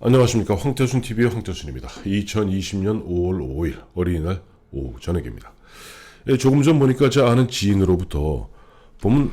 안녕하십니까. 황태순TV의 황태순입니다. 2020년 5월 5일 어린이날 오후 저녁입니다. 조금 전 보니까 제 아는 지인으로부터 보면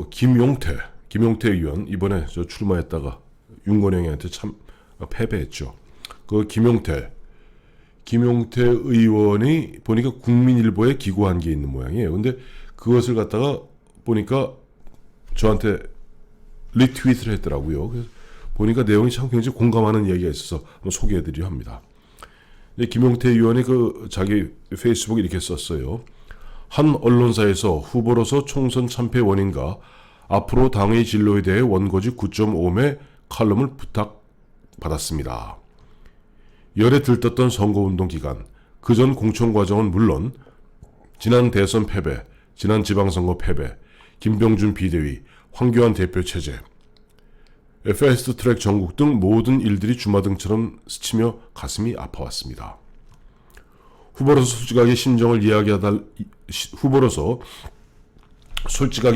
김용태 의원 이번에 출마했다가 윤건영이한테 참 패배했죠. 그 김용태 의원이 보니까 국민일보에 기고한 게 있는 모양이에요. 근데 그것을 갖다가 보니까 저한테 리트윗을 했더라고요. 그래서 보니까 내용이 참 굉장히 공감하는 이야기가 있어서 한번 소개해드리려 합니다. 김용태 의원이 자기 페이스북에 이렇게 썼어요. 한 언론사에서 후보로서 총선 참패 원인과 앞으로 당의 진로에 대해 원고지 9.5매 칼럼을 부탁받았습니다. 열에 들떴던 선거운동 기간, 그전 공천 과정은 물론 지난 대선 패배, 지난 지방선거 패배, 김병준 비대위, 황교안 대표 체제, 패스트트랙 전국 등 모든 일들이 주마등처럼 스치며 가슴이 아파왔습니다. 후보로서 솔직하게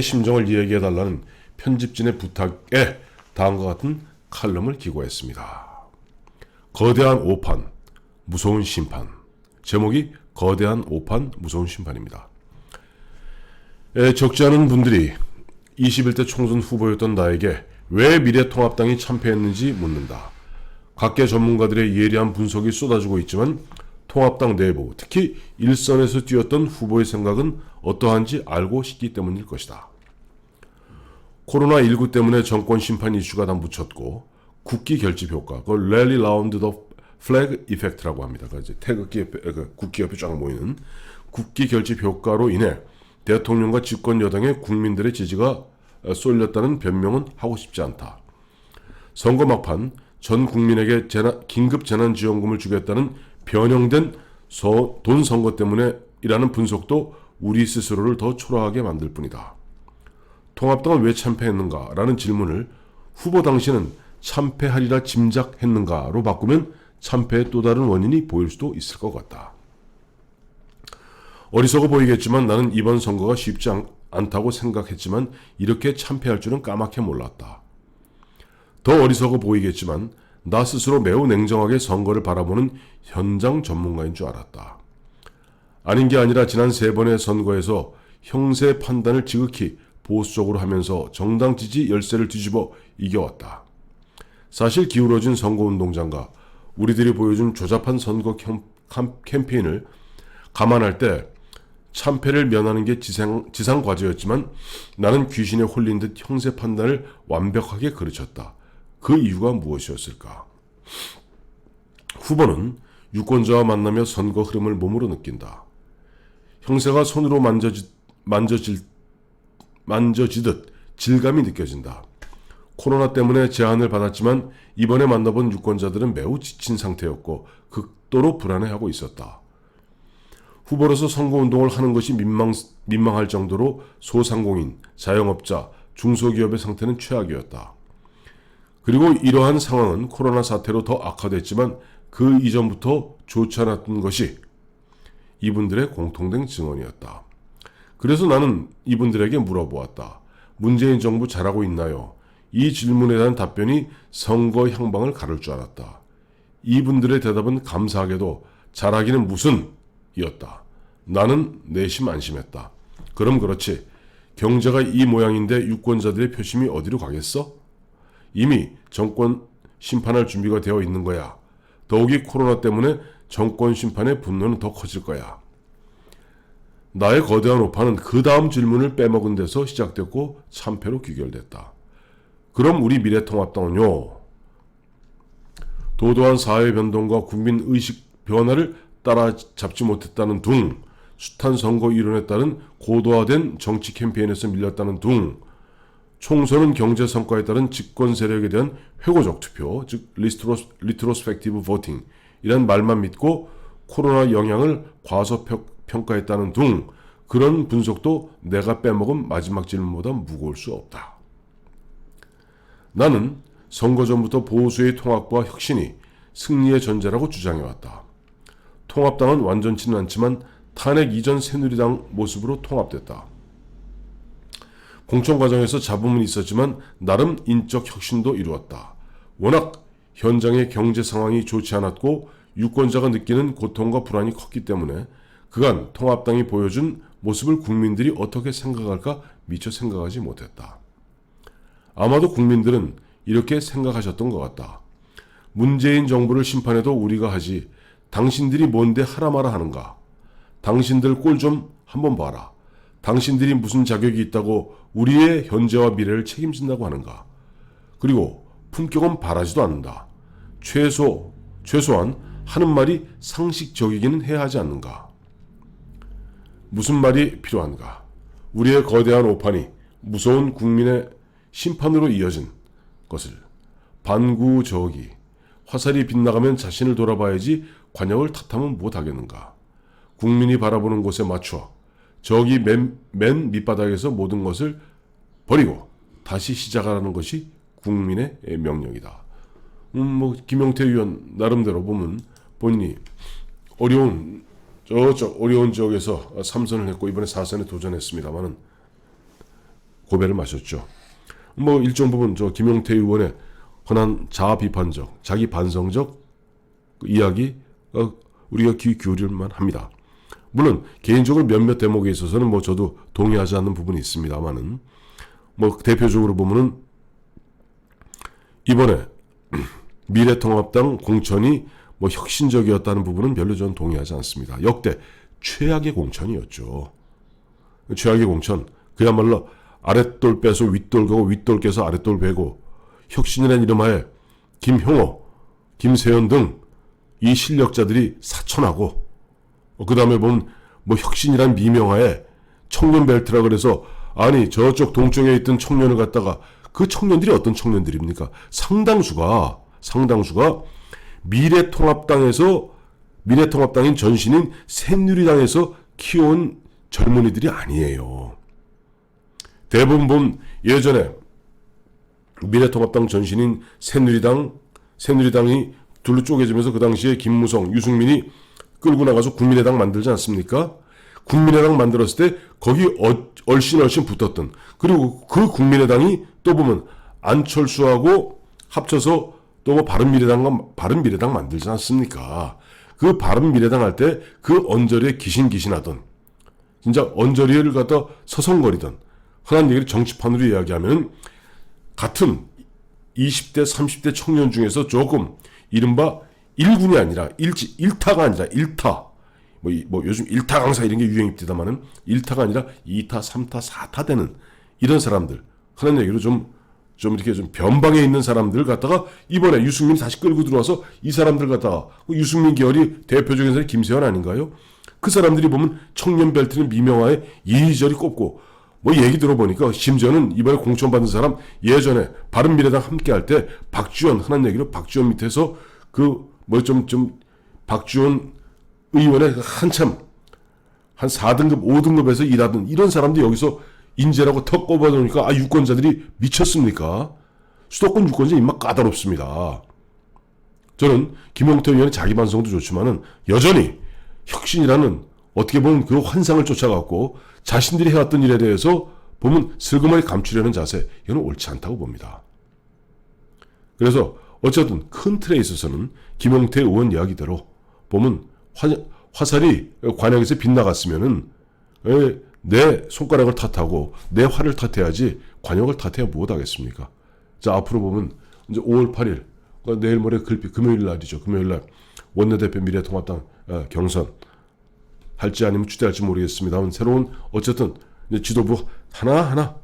심정을 이야기해달라는 편집진의 부탁에 다음과 같은 칼럼을 기고했습니다. 거대한 오판, 무서운 심판. 제목이 거대한 오판, 무서운 심판입니다. 적지 않은 분들이 21대 총선 후보였던 나에게 왜 미래통합당이 참패했는지 묻는다. 각계 전문가들의 예리한 분석이 쏟아지고 있지만 통합당 내부, 특히 일선에서 뛰었던 후보의 생각은 어떠한지 알고 싶기 때문일 것이다. 코로나19 때문에 정권 심판 이슈가 담붙였고 국기 결집 효과, 그걸 랠리 라운드 더 플래그 이펙트라고 합니다. 국기 옆에 쫙 모이는 국기 결집 효과로 인해 대통령과 집권 여당의 국민들의 지지가 쏠렸다는 변명은 하고 싶지 않다. 선거 막판 전 국민에게 긴급 재난지원금을 주겠다는 변형된 돈 선거 때문에 이라는 분석도 우리 스스로를 더 초라하게 만들 뿐이다. 통합당은 왜 참패했는가? 라는 질문을 후보 당시는 참패하리라 짐작했는가로 바꾸면 참패의 또 다른 원인이 보일 수도 있을 것 같다. 어리석어 보이겠지만 나는 이번 선거가 쉽지 않다고 생각했지만 이렇게 참패할 줄은 까맣게 몰랐다. 더 어리석어 보이겠지만 나 스스로 매우 냉정하게 선거를 바라보는 현장 전문가인 줄 알았다. 아닌 게 아니라 지난 3번의 선거에서 형세 판단을 지극히 보수적으로 하면서 정당 지지 열세를 뒤집어 이겨왔다. 사실 기울어진 선거운동장과 우리들이 보여준 조잡한 선거 캠페인을 감안할 때 참패를 면하는 게 지상과제였지만 나는 귀신에 홀린 듯 형세 판단을 완벽하게 그르쳤다. 그 이유가 무엇이었을까? 후보는 유권자와 만나며 선거 흐름을 몸으로 느낀다. 형세가 손으로 만져지듯 질감이 느껴진다. 코로나 때문에 제한을 받았지만 이번에 만나본 유권자들은 매우 지친 상태였고 극도로 불안해하고 있었다. 후보로서 선거운동을 하는 것이 민망할 정도로 소상공인, 자영업자, 중소기업의 상태는 최악이었다. 그리고 이러한 상황은 코로나 사태로 더 악화됐지만 그 이전부터 좋지 않았던 것이 이분들의 공통된 증언이었다. 그래서 나는 이분들에게 물어보았다. 문재인 정부 잘하고 있나요? 이 질문에 대한 답변이 선거 향방을 가를 줄 알았다. 이분들의 대답은 감사하게도 잘하기는 무슨 이었다. 나는 내심 안심했다. 그럼 그렇지. 경제가 이 모양인데 유권자들의 표심이 어디로 가겠어? 이미 정권 심판할 준비가 되어 있는 거야. 더욱이 코로나 때문에 정권 심판의 분노는 더 커질 거야. 나의 거대한 오판은 그 다음 질문을 빼먹은 데서 시작됐고 참패로 귀결됐다. 그럼 우리 미래통합당은요? 도도한 사회 변동과 국민 의식 변화를 따라잡지 못했다는 둥, 숱한 선거 이론에 따른 고도화된 정치 캠페인에서 밀렸다는 둥, 총선은 경제 성과에 따른 집권 세력에 대한 회고적 투표, 즉 리트로스펙티브 보팅 이란 말만 믿고 코로나 영향을 과소평가했다는 둥, 그런 분석도 내가 빼먹은 마지막 질문보다 무거울 수 없다. 나는 선거 전부터 보수의 통합과 혁신이 승리의 전제라고 주장해왔다. 통합당은 완전치는 않지만 탄핵 이전 새누리당 모습으로 통합됐다. 공천 과정에서 잡음은 있었지만 나름 인적 혁신도 이루었다. 워낙 현장의 경제 상황이 좋지 않았고 유권자가 느끼는 고통과 불안이 컸기 때문에 그간 통합당이 보여준 모습을 국민들이 어떻게 생각할까 미처 생각하지 못했다. 아마도 국민들은 이렇게 생각하셨던 것 같다. 문재인 정부를 심판해도 우리가 하지 당신들이 뭔데 하라 마라 하는가. 당신들 꼴 좀 한번 봐라. 당신들이 무슨 자격이 있다고 우리의 현재와 미래를 책임진다고 하는가. 그리고 품격은 바라지도 않는다. 최소한 하는 말이 상식적이기는 해야 하지 않는가. 무슨 말이 필요한가. 우리의 거대한 오판이 무서운 국민의 심판으로 이어진 것을 반구저기 화살이 빗나가면 자신을 돌아봐야지 관역을 탓하면 못하겠는가. 국민이 바라보는 곳에 맞춰 저기 맨 밑바닥에서 모든 것을 버리고 다시 시작하라는 것이 국민의 명령이다. 김용태 의원 나름대로 보면 본인이 어려운 지역에서 3선을 했고 이번에 4선에 도전했습니다만은 고배를 마셨죠. 일정 부분 김용태 의원의 흔한 자아 비판적, 자기 반성적 이야기 우리가 귀 기울일만 합니다. 물론 개인적으로 몇몇 대목에 있어서는 저도 동의하지 않는 부분이 있습니다만은 대표적으로 보면은 이번에 미래통합당 공천이 혁신적이었다는 부분은 별로 저는 동의하지 않습니다. 역대 최악의 공천이었죠. 최악의 공천. 그야말로 아랫돌 빼서 윗돌 가고 윗돌 깨서 아랫돌 베고 혁신이라는 이름하에 김형호, 김세연 등 이 실력자들이 사천하고 그 다음에 보면 혁신이란 미명하에 청년 벨트라 그래서 아니 저쪽 동쪽에 있던 청년을 갖다가 그 청년들이 어떤 청년들입니까? 상당수가 미래통합당인 전신인 새누리당에서 키워온 젊은이들이 아니에요. 대부분 보면 예전에 미래통합당 전신인 새누리당이 둘로 쪼개지면서 그 당시에 김무성, 유승민이 끌고 나가서 국민의당 만들지 않습니까? 국민의당 만들었을 때 거기 얼씬 붙었던 그리고 그 국민의당이 또 보면 안철수하고 합쳐서 또 바른미래당 만들지 않습니까? 그 바른미래당 할 때 그 언저리에 기신하던 진짜 언저리를 갖다 서성거리던 흔한 얘기를 정치판으로 이야기하면 같은 20대 30대 청년 중에서 조금 이른바 1군이 아니라 1타가 아니라 1타 요즘 1타 강사 이런 게 유행입니다만은 1타가 아니라 2타 3타 4타 되는 이런 사람들 흔한 얘기로 좀 이렇게 좀 변방에 있는 사람들을 갖다가 이번에 유승민이 다시 끌고 들어와서 이 사람들 갖다가 유승민 계열이 대표적인 사람이 김세현 아닌가요? 그 사람들이 보면 청년 벨트는 미명화에 이리저리 꼽고 얘기 들어보니까 심지어는 이번에 공천받은 사람 예전에 바른미래당 함께 할 때 박지원 흔한 얘기로 박지원 밑에서 박지원 의원의 한참 한 4등급 5등급에서 일하던 이런 사람들이 여기서 인재라고 턱 꼽아놓으니까 유권자들이 미쳤습니까? 수도권 유권자 입맛 까다롭습니다. 저는 김용태 의원의 자기 반성도 좋지만은 여전히 혁신이라는 어떻게 보면 그 환상을 쫓아갔고 자신들이 해왔던 일에 대해서 보면 슬그머니 감추려는 자세 이건 옳지 않다고 봅니다. 그래서 어쨌든 큰 틀에 있어서는 김용태 의원 이야기대로 보면 화살이 관역에서 빗나갔으면은 내 손가락을 탓하고 내 활을 탓해야지 관역을 탓해야 못하겠습니까? 자 앞으로 보면 이제 5월 8일 내일 모레 금요일 날이죠. 금요일 날 원내대표 미래통합당 경선 할지 아니면 추대할지 모르겠습니다만 새로운 어쨌든 이제 지도부 하나하나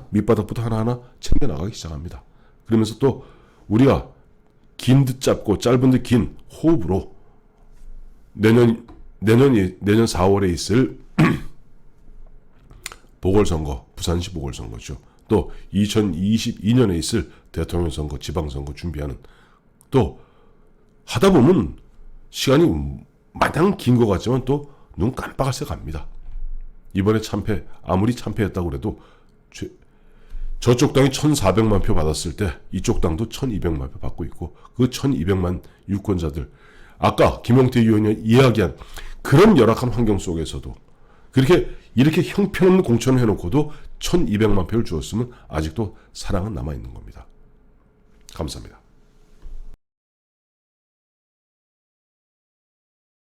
밑바닥부터 하나하나 챙겨나가기 시작합니다. 그러면서 또 우리가 긴 듯 짧고 짧은 듯 긴 호흡으로 내년 4월에 있을 보궐선거, 부산시 보궐선거죠. 또 2022년에 있을 대통령 선거, 지방선거 준비하는 또 하다 보면 시간이 마냥 긴 것 같지만 또 눈 깜빡할 새 갑니다. 이번에 아무리 참패했다고 그래도 저쪽 당이 1,400만 표 받았을 때 이쪽 당도 1,200만 표 받고 있고 그 1,200만 유권자들 아까 김용태 의원이 이야기한 그런 열악한 환경 속에서도 이렇게 형편없는 공천을 해놓고도 1,200만 표를 주었으면 아직도 사랑은 남아있는 겁니다. 감사합니다.